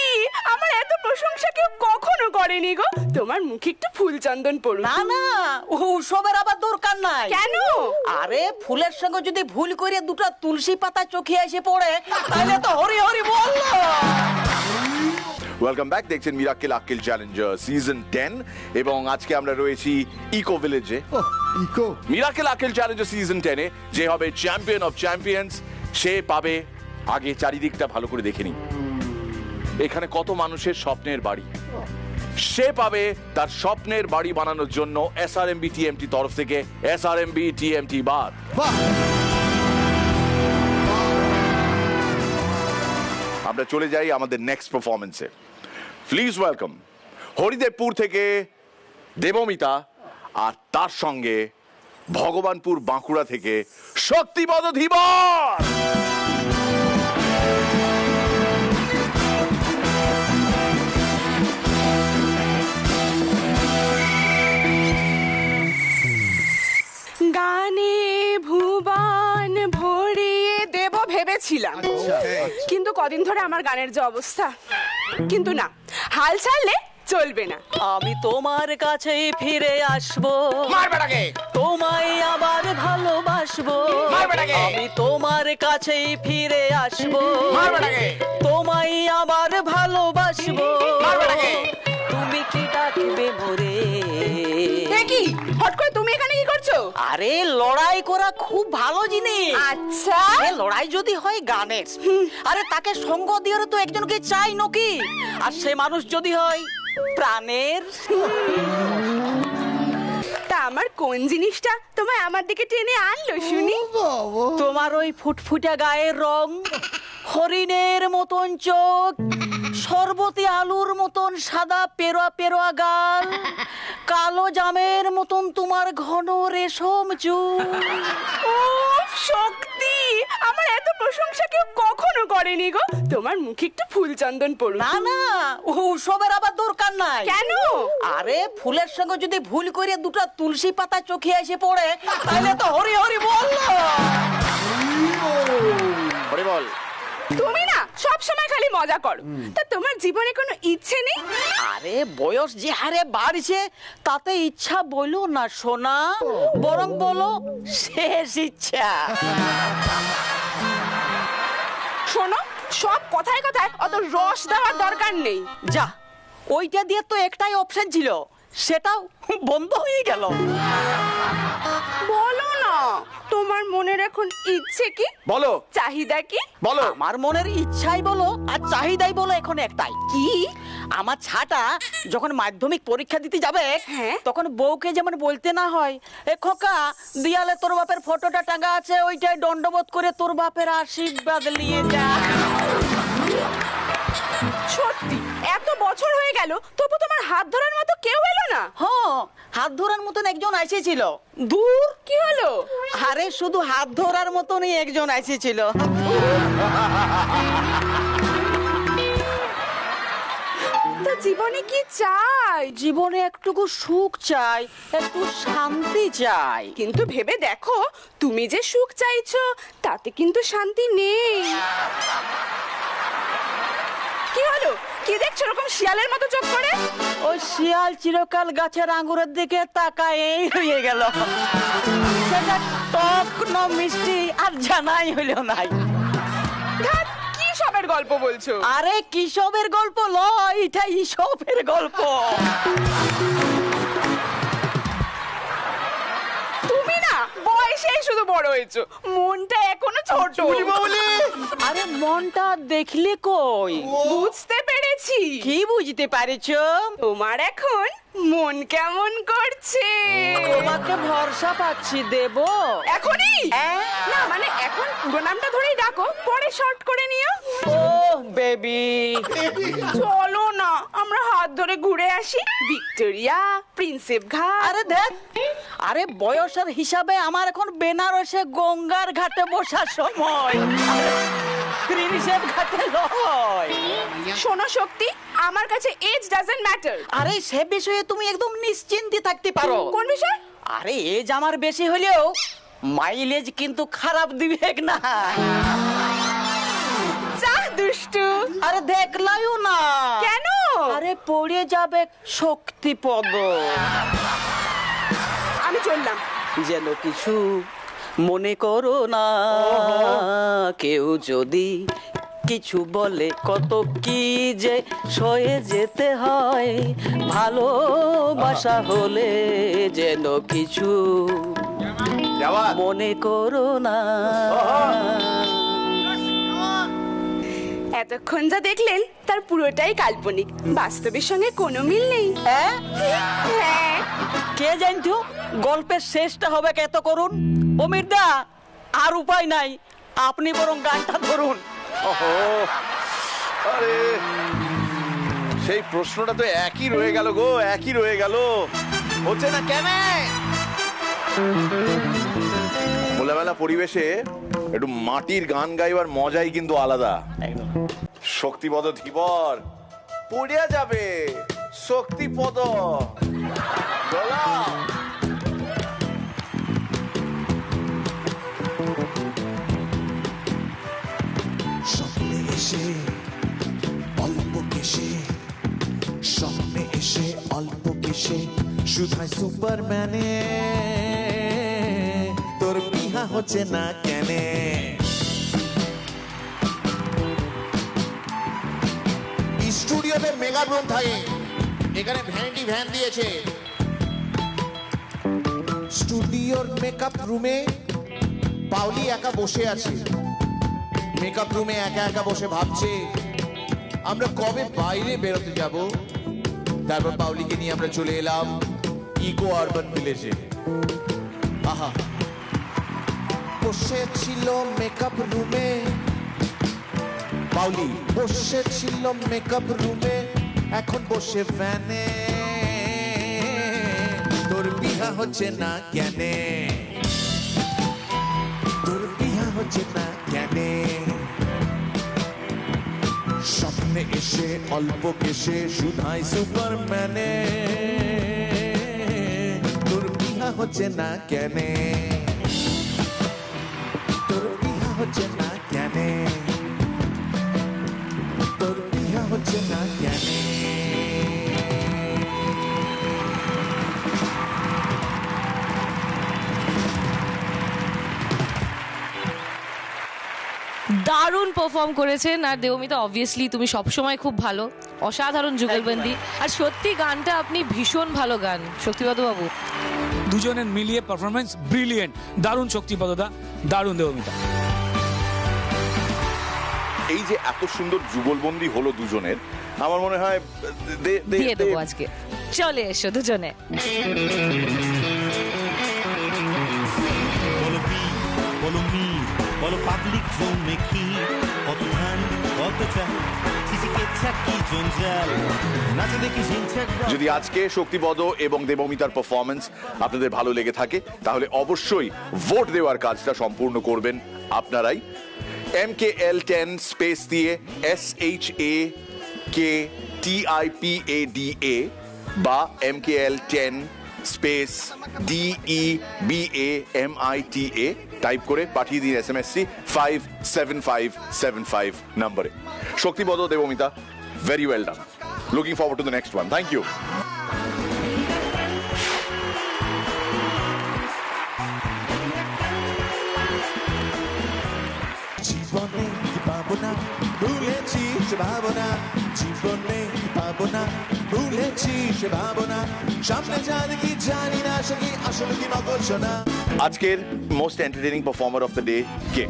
Speaker 13: আমার এত প্রশংসা কেউ কখনো করেনি গো। তোমার মুখে একটু ফুল চন্দন পড়ুন।
Speaker 6: না না, ওসবের আবার দরকার নাই।
Speaker 13: কেন?
Speaker 6: আরে ফুলের সঙ্গে যদি ভুল করে দুটো তুলসী পাতা চোখে এসে পড়ে, তাহলে তো হরি হরি বল।
Speaker 2: ওয়েলকাম ব্যাক, দেখছেন মিরাকেল আক্কেল চ্যালেঞ্জার সিজন 10 এবং আজকে আমরা রয়েছি ইকো ভিলেজে। মিরাকেল আক্কেল চ্যালেঞ্জার সিজন 10-এ যে হবে চ্যাম্পিয়ন অফ চ্যাম্পিয়ন্স, সে পাবে, আগে চারিদিকটা ভালো করে দেখে নিই, এখানে কত মানুষের স্বপ্নের বাড়ি। সে পাবে তার স্বপ্নের বাড়ি বানানোর জন্য SRMB TMT তরফ থেকে SRMB TMT বার। আমরা চলে যাই আমাদের নেক্সট পারফরমেন্সে। প্লিজ ওয়েলকাম হরিদেবপুর থেকে দেবমিতা, আর তার সঙ্গে ভগবানপুর বাঁকুড়া থেকে শক্তিপদ ধীবর।
Speaker 13: গানে ভুবন ভরিয়ে দেব ভেবেছিলাম, কিন্তু কদিন ধরে আমার গানের যে অবস্থা, কিন্তু না, হাল ছাড়লে চলবে না।
Speaker 6: আমি তোমার কাছেই ফিরে আসবো, তোমায় আবার ভালোবাসবো। আমি তোমার কাছেই ফিরে আসবো, তোমায় আবার ভালোবাসবো। তুমি কি ডাকবে মোরে?
Speaker 13: কি হট করে তুমি এখানে কি করছো?
Speaker 6: আরে লড়াই করা খুব ভালো জিনিস।
Speaker 13: আচ্ছা,
Speaker 6: লড়াই যদি হয় গানের, আরে তাকে সঙ্গ দিয়ে তো একজনকে চাই নাকি? আর সে মানুষ যদি হয় প্রাণের।
Speaker 13: তা আমার কোন জিনিসটা তোমায় আমার দিকে টেনে আনলো শুনি?
Speaker 6: তোমার ওই ফুটফুটে গায়ের রং, হরিণের মতন চোখ, শরবতি আলুর মতন সাদা পেরোয়া পেরোয়া গাল, কালো জামের মতন তোমার ঘন রেশম চুল।
Speaker 13: উফ, শক্তি, আমার এত প্রশংসা কেউ কখনো করেনি গো। তোমার মুখে একটু ফুল চন্দন পড়ুন।
Speaker 6: না না, ওসবের আবার দরকার নাই।
Speaker 13: কেন?
Speaker 6: আরে ফুলের সঙ্গে যদি ভুল করে দুটো তুলসী পাতা চোখে এসে পড়ে, তাহলে তো হরি হরি বল।
Speaker 2: হরি বল।
Speaker 13: তুমি না সব সময় খালি মজা করো। তা তোমার জীবনে কোনো ইচ্ছে নেই?
Speaker 6: আরে বয়স যে হারে বাড়ছে তাতে ইচ্ছা বলো না সোনা, বরং বলো শেষ ইচ্ছা।
Speaker 13: শোনো, সব কথায় কথায় অত রস দেওয়ার দরকার নেই।
Speaker 6: যা, ওইটা দিয়ে তো একটাই অপশন ছিল, সেটাও বন্ধ হয়ে গেল।
Speaker 13: বলো না, তোমার মনের এখন ইচ্ছে কি?
Speaker 2: বলো।
Speaker 13: চাহিদা কি?
Speaker 2: বলো।
Speaker 6: আমার মনের ইচ্ছাই বলো আর চাহিদাই বলো এখন একটাই।
Speaker 13: কি?
Speaker 6: আমার ছাটা যখন মাধ্যমিক পরীক্ষা দিতে যাবে,
Speaker 13: হ্যাঁ,
Speaker 6: তখন বউকে যেমন বলতে না হয়, এ খোকা দিয়ালে তোর বাপের ফটোটা টাঙা আছে, ওইটাই দণ্ডবোধ করে তোর বাপের আশীর্বাদ নিয়ে যা।
Speaker 13: সত্যি এত বছর হয়ে গেল তবু তোমার হাত ধরার মতো কেউ এলো না?
Speaker 6: হ্যাঁ, হাত ধরার মতন একজন এসেছিল। দূর,
Speaker 13: কি হলো?
Speaker 6: আরে শুধু হাত ধরার মতনই একজন এসেছিল।
Speaker 13: তো জীবনে কি চাই?
Speaker 6: জীবনে একটুকু সুখ চাই, একটু শান্তি চাই।
Speaker 13: কিন্তু ভেবে দেখো, তুমি যে সুখ চাইছো তাতে কিন্তু শান্তি নেই। কি হলো? কি দেখছো এরকম শিয়ালের মতো চোখ করে?
Speaker 6: ওই শিয়াল চিরকাল গাছের আঙ্গুরের দিকে তাকায় হয়ে গেল। সেটা টক না মিষ্টি আর জানাই হইলো নাই।
Speaker 13: ধ্যাৎ, কি সবের গল্প বলছো?
Speaker 6: আরে কিসবের গল্প লয়, এটা ইসবের গল্প।
Speaker 13: তুমি না বয়সেই শুধু বড় হয়েছো, মনটা এখনো ছোট।
Speaker 6: আরে মনটা দেখলে কই?
Speaker 13: বুঝতে পেরেছি।
Speaker 6: কি বুঝতে পারেছো?
Speaker 13: তোমার এখন মন কেমন করছে?
Speaker 6: তোমাকে ভরসা পাচ্ছি, দেব
Speaker 13: এখনই? না মানে এখন পুরো নামটা ধরেই ডাকো, পরে শর্ট করে নিও।
Speaker 6: ও বেবি,
Speaker 13: চলো না আমরা হাত ধরে ঘুরে আসি, ভিক্টোরিয়া, প্রিন্সেপ ঘাট।
Speaker 6: আরে দেখ, আরে বয়সের হিসাবে আমার এখন বেনারসে গঙ্গার ঘাটে বসার সময়, প্রিন্সেপ ঘাটে নয়।
Speaker 13: শোনো শক্তি, আমার কাছে এজ ডাজন্ট ম্যাটার।
Speaker 6: আরে সে বিষয়ে তুমি একদম নিশ্চিন্তে থাকতে পারো।
Speaker 13: কোন বিষয়?
Speaker 6: আরে এজ আমার বেশি হলেও মাইলেজ কিন্তু খারাপ দিবে না।
Speaker 13: চাহ দুষ্টু।
Speaker 6: আরে দেখলাইও না।
Speaker 13: কেন?
Speaker 6: আরে পড়ে যাবে শক্তিপদ।
Speaker 13: আমি চললাম।
Speaker 6: যেন কিছু মনে করো না, কেউ যদি কিছু বলে কত কি যে সয়ে যেতে হয়, ভালোবাসা হলে যেন কিছু মনে করো না।
Speaker 13: এতক্ষণ যা দেখলেন তার পুরোটাই কাল্পনিক, বাস্তবের সঙ্গে কোনো মিল নেই।
Speaker 6: হ্যাঁ,
Speaker 13: কে
Speaker 6: জানতো গল্পের শেষটা হবে এত করুন? অমিরদা, আর উপায় নাই, আপনি বরং গানটা ধরুন।
Speaker 2: ওহো, আরে সেই প্রশ্নটা তো একই রয়ে গেল গো, একই রয়ে গেল। হচ্ছে না কেন? খোলামেলা পরিবেশে একটু মাটির গান গাইবার মজাই কিন্তু আলাদা। শক্তিপদ ধীবর পড়িয়া যাবে, শক্তিপদ গলা।
Speaker 12: স্বপ্নে এসে অল্প কেশে, স্বপ্নে এসে অল্প কেশে শুধায় সুপারম্যানে, তোর বিহা হচ্ছে না কেনে?
Speaker 7: স্টুডিওতে মেগা রুম থাকে, এখানে ভ্যানিটি ভ্যান দিয়েছে।
Speaker 12: স্টুডিওর মেকআপ রুমে পাওলি একা বসে আছে, মেকআপ রুমে একা একা বসে ভাবছে আমরা কবে বাইরে বেরোতে যাব। তারপর পাওলিকে নিয়ে আমরা চলে এলাম ইকো আরবান ভিলেজে। আহা, বসে ছিল মেকআপ রুমে পাউলি বসেছিল মেকআপ রুমে, এখন বসে ফ্যানে। তোর বিহা হচ্ছে না কেনে, তোর বিহা হচ্ছে না কেনে। স্বপ্নে এসে অল্প কেসে শুধাই সুপারম্যানে, তোর বিহা হচ্ছে না কেনে, তোর বিহা হচ্ছে না কেনে, তোর বিহা হচ্ছে না কেনে।
Speaker 5: দারুণ পারফর্ম করেছেন। আর দেবমিতা অবভিয়াসলি তুমি সবসময় খুব ভালো, অসাধারণ যুগলবন্দি। আর সত্যি গানটা আপনি ভীষণ ভালো গান শক্তিপদ বাবু।
Speaker 4: দুজনের মিলিয়ে পারফরমেন্স ব্রিলিয়েন্ট, দারুণ শক্তিপদদা, দারুণ দেবমিতা।
Speaker 2: এই যে এত সুন্দর যুগলবন্দি হলো দুজনের, আমার মনে হয়
Speaker 5: দিয়ে দেবো আজকে। চলে এসো দুজনে।
Speaker 10: বলো বি, বলো মি, বলো পাবলিক জমে কি, কত ধান কত চা, চিচিকেচ্ছা কি জঞ্জাল, নাচে দেখি ঝিনছাক।
Speaker 2: যদি আজকে শক্তিপদ এবং দেবমিতার পারফরমেন্স আপনাদের ভালো লেগে থাকে, তাহলে অবশ্যই ভোট দেওয়ার কাজটা সম্পূর্ণ করবেন আপনারাই। MKL10 স্পেস দিয়ে SHAKTIPADA বা MKL10 স্পেস DEBAMITA টাইপ করে পাঠিয়ে দিন SMS-টি 57575 নম্বরে। Shaktipada, Debmita, very well done. Looking forward to the next one. Thank you.
Speaker 12: জীবনে কি পাবো না, ভুলেছি সে ভাবনা, জীবনে কি পাবো না, ভুলেছি সে ভাবনা, সামনে যা দেখি জানি না সে কি আসলে কি নকল শোনা।
Speaker 2: আজকের most entertaining performer of the day কে?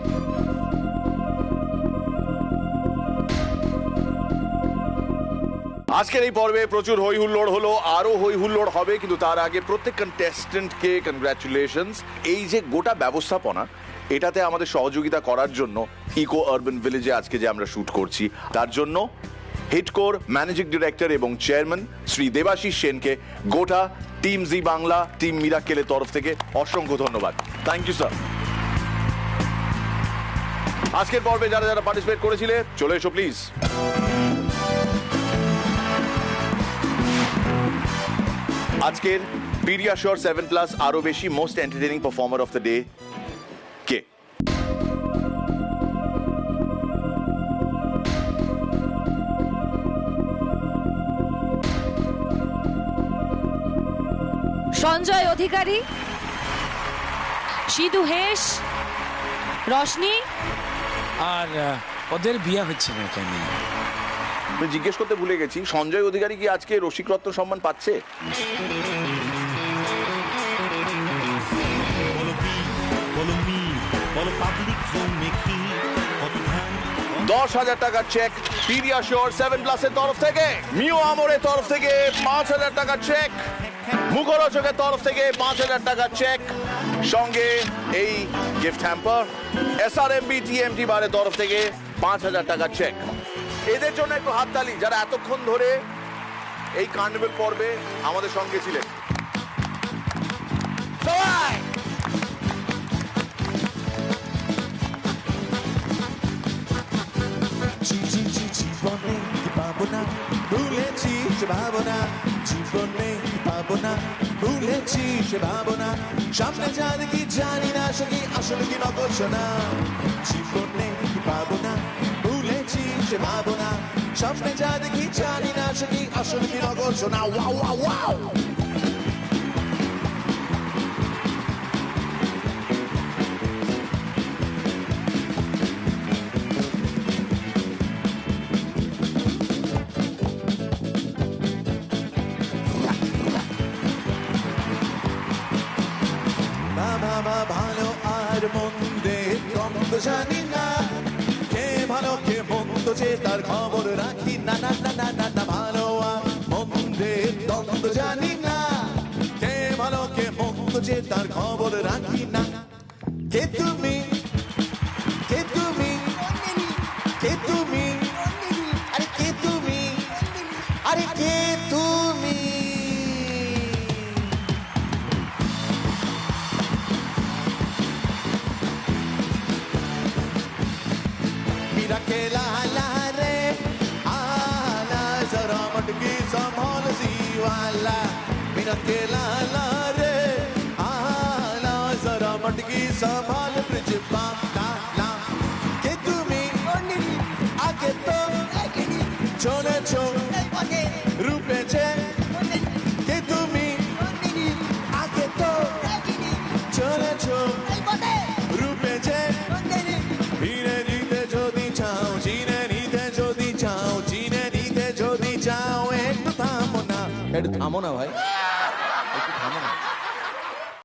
Speaker 2: আজকের এই পর্বে প্রচুর হই হুল্লোড় হলো, আরো হই হুল্লোড় হবে, কিন্তু তার আগে প্রত্যেক কন্টেস্টেন্টকে কনগ্রাচুলেশনস। এই যে গোটা ব্যবস্থাপনা, এটাতে আমাদের সহযোগিতা করার জন্য ইকো আরবান ভিলেজে আজকে যে আমরা শুট করছি, তার জন্য হিটকোর ম্যানেজিং ডিরেক্টর এবং চেয়ারম্যান শ্রী দেবাশিস সেনকে গোটা টিম জি বাংলা, টিম মিরাক্কেলের তরফ থেকে অসংখ্য ধন্যবাদ। Thank you sir. আজকের পর্বে যারা যারা পার্টিসিপেট করেছিলে চলে এসো প্লিজ। আজকের পিডিয়াশিওর 7+ আরো বেশি most entertaining performer of the day কে?
Speaker 5: সঞ্জয় অধিকারী, সিধু হেস, রশনি।
Speaker 4: আর ওদের বিয়ে হচ্ছে না কেন?
Speaker 2: জিজ্ঞেস করতে ভুলে গেছি, সঞ্জয় অধিকারী কি আজকে রসিকরত্ন সম্মান পাচ্ছে?
Speaker 10: বলো বি, বলো মি, বলো পাবলিক জমে কি, কত ধান।
Speaker 2: 10,000 টাকার চেক পিডিয়াশিওর 7+ এর তরফ থেকে, মিও আমরের তরফ থেকে 5,000 টাকার চেক, মুখরোচকের তরফ থেকে 5,000 টাকার চেক, সঙ্গে এই গিফট হ্যাম্পার, SRMB TMT বারের তরফ থেকে 5,000 টাকার চেক। এদের জন্য একটু হাততালি, যারা এতক্ষণ ধরে এই কার্নিভেল পর্বে আমাদের সঙ্গে ছিলেন।
Speaker 12: জীবনে কি পাবো না, ভুলেছি সে ভাবনা, জীবনে কি পাবো না, ভুলেছি সে ভাবনা, সামনে যা দেখি জানি না সে কি আসলে কি নকল শোনা। জীবনে কি পাবো না, ভুলেছি সে ভাবনা, সামনে যা দেখি জানি না সে কি আসলে কি নকল শোনা। Wow wow wow. ভালো আর মন্দে দ্বন্দ্ব জানি না, কে ভালো কে মন্দ যে তার খবর রাখি না, না না না না না। ভালো আর মন্দে দ্বন্দ্ব জানি না, কে ভালো কে মন্দ যে তার খবর রাখি না। কে তুমি, কে তুমি, কে তুমি,
Speaker 1: रंगे लाला रे आला जरा मटकी संभाल ब्रिज पाला ला के तुम्हें आगे तो छोने छो रूपे चे के तुम्हें आगे तो छोने छो रूपे चे जीने नीते जोदी चाओ जीने नीते जोदी चाओ जीने नीते जोदी चाओ एक थामो ना भाई